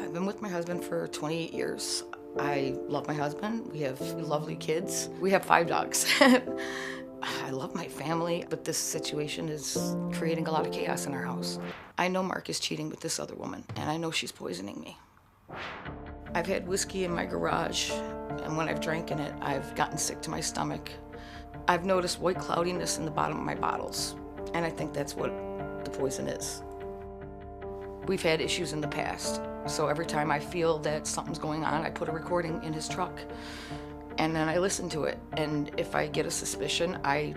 I've been with my husband for 28 years. I love my husband. We have lovely kids. We have 5 dogs. I love my family, but this situation is creating a lot of chaos in our house. I know Mark is cheating with this other woman, and I know she's poisoning me. I've had whiskey in my garage, and when I've drank in it, I've gotten sick to my stomach. I've noticed white cloudiness in the bottom of my bottles, and I think that's what the poison is. We've had issues in the past, so every time I feel that something's going on, I put a recording in his truck, and then I listen to it. And if I get a suspicion, I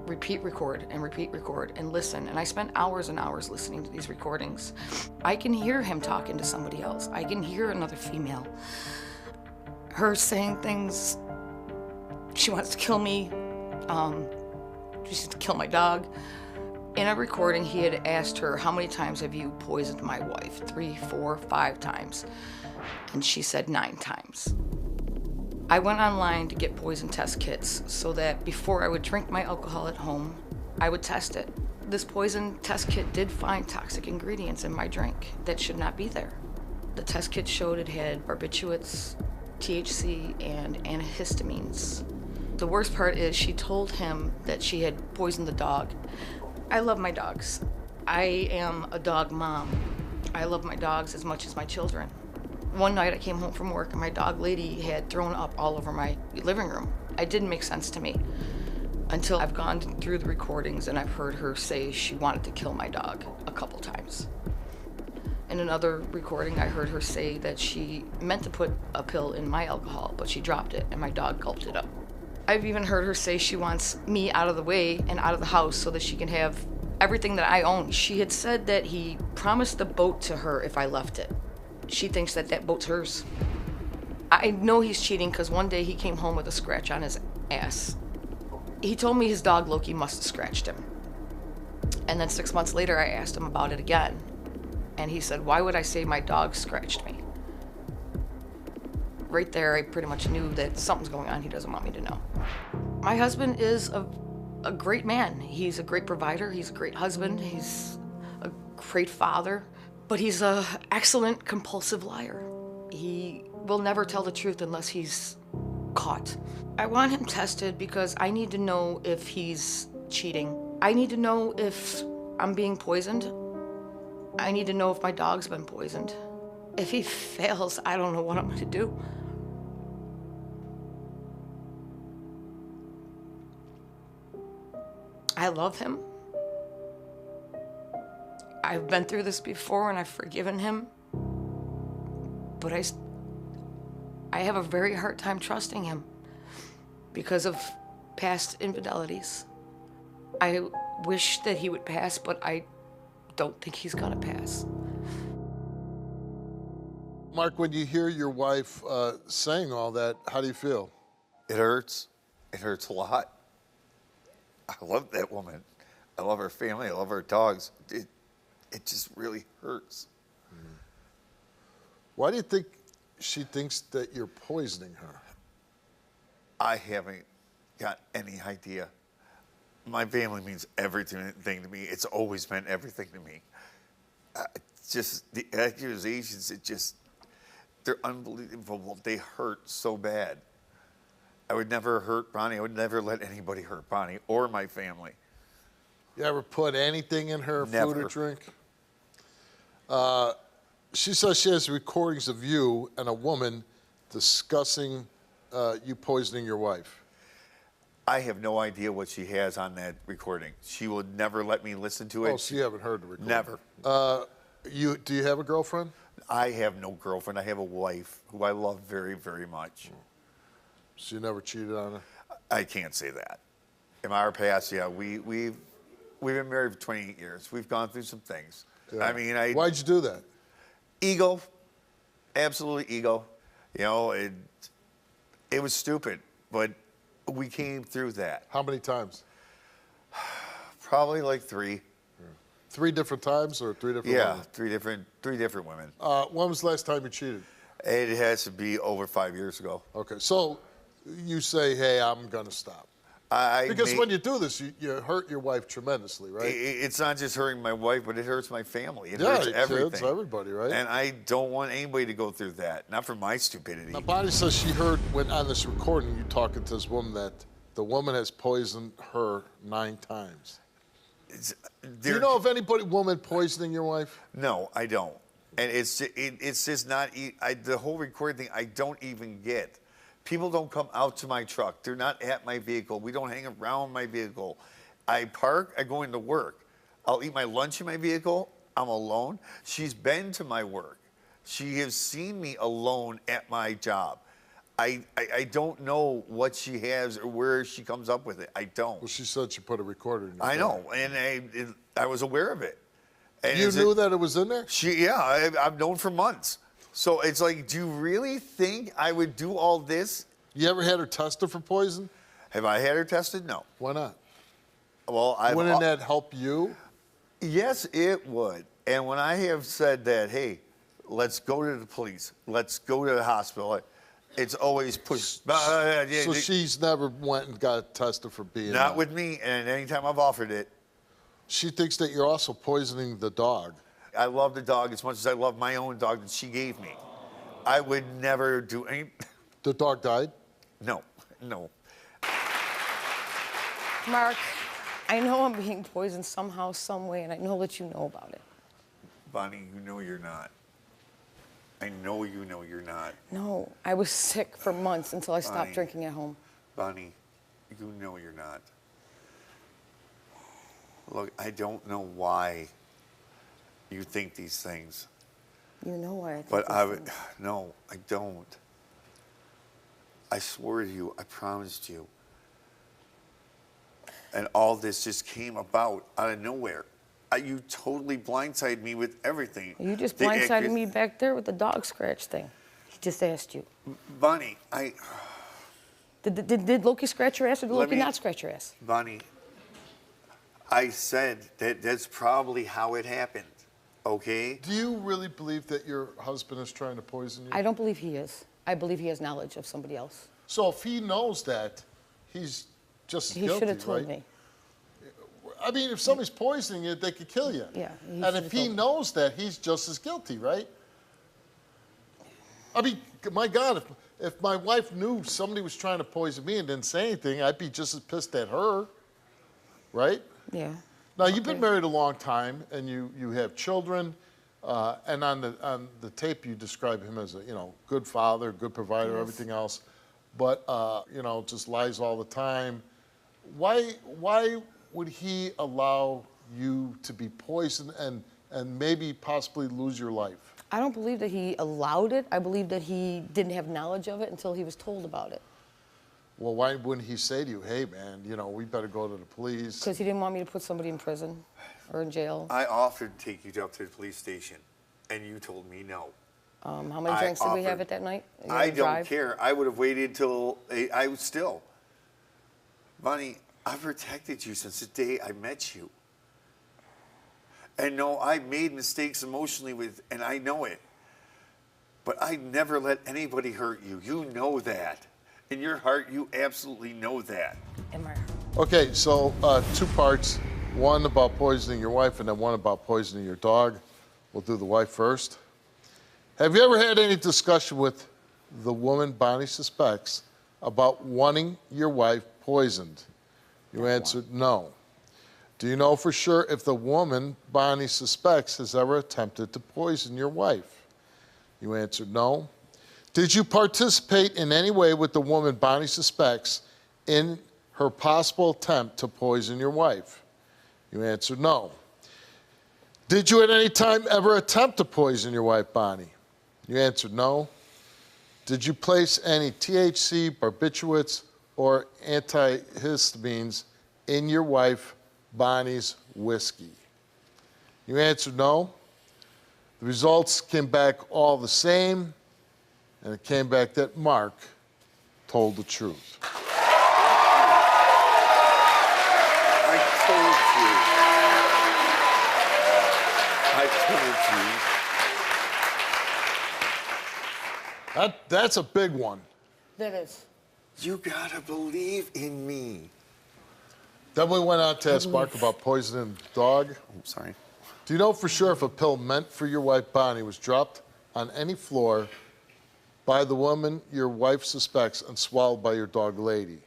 repeat record and listen. And I spend hours and hours listening to these recordings. I can hear him talking to somebody else. I can hear another female. Her saying things, she wants to kill me, she wants to kill my dog. In a recording, he had asked her, how many times have you poisoned my wife? 3, 4, 5 times. And she said 9 times. I went online to get poison test kits so that before I would drink my alcohol at home, I would test it. This poison test kit did find toxic ingredients in my drink that should not be there. The test kit showed it had barbiturates, THC, and antihistamines. The worst part is she told him that she had poisoned the dog. I love my dogs. I am a dog mom. I love my dogs as much as my children. One night I came home from work and my dog lady had thrown up all over my living room. It didn't make sense to me until I've gone through the recordings and I've heard her say she wanted to kill my dog a couple times. In another recording, I heard her say that she meant to put a pill in my alcohol, but she dropped it and my dog gulped it up. I've even heard her say she wants me out of the way and out of the house so that she can have everything that I own. She had said that he promised the boat to her if I left it. She thinks that that boat's hers. I know he's cheating because one day he came home with a scratch on his ass. He told me his dog Loki must have scratched him. And then 6 months later, I asked him about it again. And he said, why would I say my dog scratched me? Right there, I pretty much knew that something's going on he doesn't want me to know. My husband is a great man. He's a great provider. He's a great husband. He's a great father. But he's an excellent compulsive liar. He will never tell the truth unless he's caught. I want him tested because I need to know if he's cheating. I need to know if I'm being poisoned. I need to know if my dog's been poisoned. If he fails, I don't know what I'm going to do. I love him. I've been through this before and I've forgiven him. But I have a very hard time trusting him because of past infidelities. I wish that he would pass, but I don't think he's gonna pass. Mark, when you hear your wife saying all that, how do you feel? It hurts. It hurts a lot. I love that woman. I love her family. I love her dogs. It just really hurts. Mm-hmm. Why do you think she thinks that you're poisoning her? I haven't got any idea. My family means everything to me. It's always meant everything to me. Just the accusations, they're unbelievable. They hurt so bad. I would never hurt Bonnie. I would never let anybody hurt Bonnie or my family. You ever put anything in her Never. food or drink? She says she has recordings of you and a woman discussing you poisoning your wife. I have no idea what she has on that recording. She will never let me listen to it. Oh, so you haven't heard the recording? Never. Do you have a girlfriend? I have no girlfriend. I have a wife who I love very, very much. So you never cheated on her? I can't say that. In our past, yeah, we've been married for 28 years. We've gone through some things. Yeah. I mean, Why'd you do that? Ego, absolutely ego. You know, it was stupid, but we came through that. How many times? Probably like 3. 3 different times or 3 different Yeah, women? three different women. When was the last time you cheated? It has to be over 5 years ago. Okay, so you say, hey, I'm gonna stop. Because when you do this, you hurt your wife tremendously, right? It's not just hurting my wife, but it hurts my family. It Yeah, hurts everything. kids, everybody, right? And I don't want anybody to go through that. Not for my stupidity. Now, Bonnie says she heard when on this recording you talking to this woman that the woman has poisoned her 9 times. Do you know of anybody, woman poisoning your wife? No, I don't. And it's just not, the whole recording thing, I don't even get. People don't come out to my truck. They're not at my vehicle. We don't hang around my vehicle. I park, I go into work. I'll eat my lunch in my vehicle. I'm alone. She's been to my work. She has seen me alone at my job. I don't know what she has or where she comes up with it. I don't. Well, she said she put a recorder in your car. I know, and I was aware of it. And you knew that it was in there? I've known for months. So it's like, do you really think I would do all this? You ever had her tested for poison? Have I had her tested? No. Why not? Well, Wouldn't that help you? Yes, it would. And when I have said that, hey, let's go to the police, let's go to the hospital, it's always pushed. So she's never went and got tested for being. Not with me, and anytime I've offered it. She thinks that you're also poisoning the dog. I love the dog as much as I love my own dog that she gave me. I would never do any. The dog died? No, no. Mark, I know I'm being poisoned somehow, some way, and I know that you know about it. Bonnie, you know you're not. I know you know you're not. No, I was sick for months until I stopped Bonnie, drinking at home. Bonnie, you know you're not. Look, I don't know why you think these things. You know why I think But these things. no, I don't. I swore to you, I promised you. And all this just came about out of nowhere. You totally blindsided me with everything. You just blindsided me back there with the dog scratch thing. He just asked you. Bonnie, Did Loki scratch your ass or did Loki not scratch your ass? Bonnie, I said that that's probably how it happened, okay? Do you really believe that your husband is trying to poison you? I don't believe he is. I believe he has knowledge of somebody else. So if he knows that, he's just as guilty, He should have told right? me. I mean, if somebody's poisoning you, they could kill you. Yeah, he and should if have he told me. knows that, he's just as guilty, right? I mean, my God, if my wife knew somebody was trying to poison me and didn't say anything, I'd be just as pissed at her, right? Yeah. Now, you've been married a long time, and you have children, and on the tape you describe him as a good father, good provider, Yes. everything else, but just lies all the time. Why would he allow you to be poisoned and maybe possibly lose your life? I don't believe that he allowed it. I believe that he didn't have knowledge of it until he was told about it. Well, why wouldn't he say to you, hey, man, we better go to the police? Because he didn't want me to put somebody in prison or in jail. I offered to take you up to the police station, and you told me no. How many drinks did we have at that night? You I gonna don't drive? care. I would have waited till I was still. Bonnie, I've protected you since the day I met you. And no, I made mistakes emotionally and I know it. But I never let anybody hurt you. You know that. In your heart, you absolutely know that. In my Okay, so 2 parts. One about poisoning your wife and then one about poisoning your dog. We'll do the wife first. Have you ever had any discussion with the woman Bonnie suspects about wanting your wife poisoned? You answered no. Do you know for sure if the woman Bonnie suspects has ever attempted to poison your wife? You answered no. Did you participate in any way with the woman Bonnie suspects in her possible attempt to poison your wife? You answered no. Did you at any time ever attempt to poison your wife, Bonnie? You answered no. Did you place any THC, barbiturates, or antihistamines in your wife Bonnie's whiskey? You answered no. The results came back all the same, and it came back that Mark told the truth. I told you. That's a big one. That is. You gotta believe in me. Then we went on to ask Mark about poisoning the dog. I'm sorry. Do you know for sure if a pill meant for your wife, Bonnie, was dropped on any floor by the woman your wife suspects and swallowed by your dog, Lady?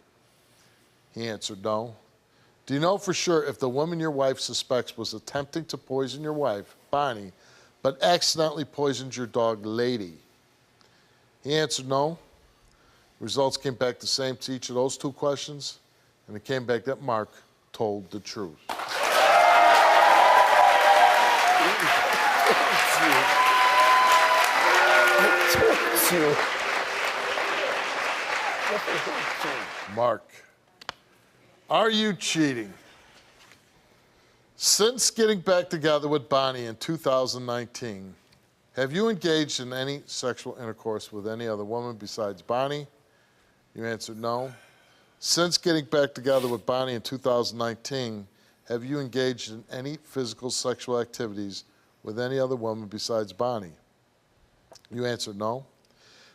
He answered no. Do you know for sure if the woman your wife suspects was attempting to poison your wife, Bonnie, but accidentally poisoned your dog, Lady? He answered no. Results came back the same to each of those two questions, and it came back that Mark told the truth. Mark, are you cheating? Since getting back together with Bonnie in 2019, have you engaged in any sexual intercourse with any other woman besides Bonnie? You answered no. Since getting back together with Bonnie in 2019, have you engaged in any physical sexual activities with any other woman besides Bonnie? You answered no.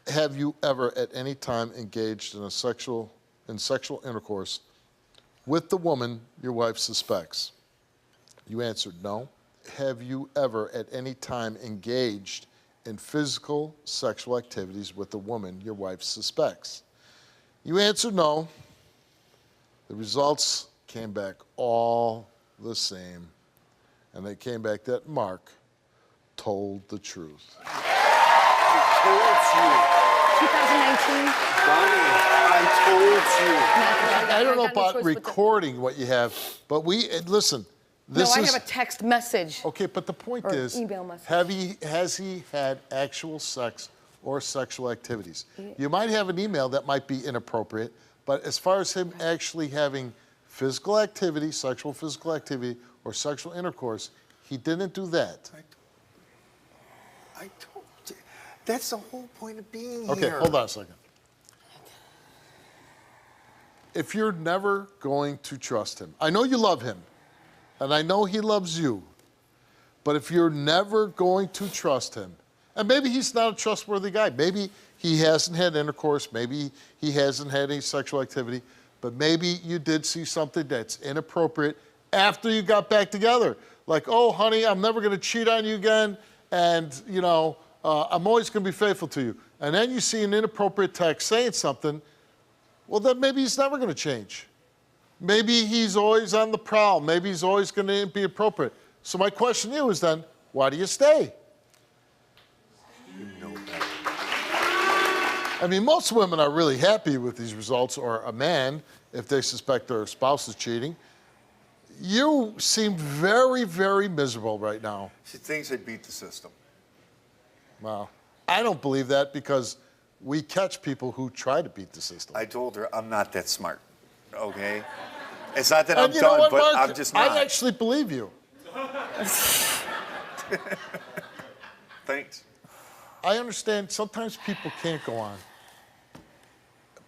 Have you ever at any time engaged in sexual intercourse with the woman your wife suspects? You answered no. Have you ever at any time engaged in physical sexual activities with the woman your wife suspects? You answered no. The results came back all the same, and they came back that Mark told the truth. I told you. 2019. Bonnie, I told you. I don't know about recording what you have, but listen. This I is, have a text message. okay, but the point Or is, email message. has he had actual sex or sexual activities? You might have an email that might be inappropriate, but as far as him actually having physical activity, sexual physical activity, or sexual intercourse, he didn't do that. I told you. That's the whole point of being here. Okay, hold on a second. If you're never going to trust him, I know you love him, and I know he loves you, but if you're never going to trust him, and maybe he's not a trustworthy guy, maybe he hasn't had intercourse, maybe he hasn't had any sexual activity, but maybe you did see something that's inappropriate after you got back together. Like, oh, honey, I'm never going to cheat on you again, and, you know, I'm always going to be faithful to you. And then you see an inappropriate text saying something, well, then maybe he's never going to change. Maybe he's always on the prowl. Maybe he's always going to be appropriate. So my question to you is then, why do you stay? You know better. I mean, most women are really happy with these results, or a man, if they suspect their spouse is cheating. You seem very, very miserable right now. She thinks I beat the system. Wow. I don't believe that because we catch people who try to beat the system. I told her I'm not that smart, okay? It's not that I'm And you know done, what, but Mark? I'm just not. I actually believe you. Thanks. I understand sometimes people can't go on.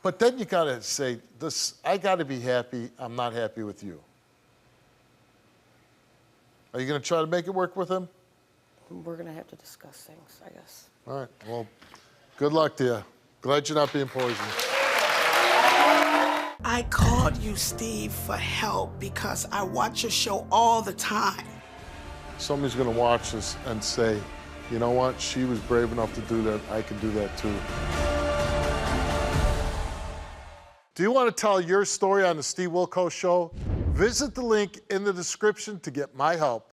But then you gotta say, this, I gotta be happy, I'm not happy with you. Are you gonna try to make it work with him? We're going to have to discuss things, I guess. All right, well, good luck to you. Glad you're not being poisoned. I called you, Steve, for help because I watch your show all the time. Somebody's gonna watch this and say, you know what, she was brave enough to do that, I can do that too. Do you want to tell your story on the Steve Wilkos Show? Visit the link in the description to get my help.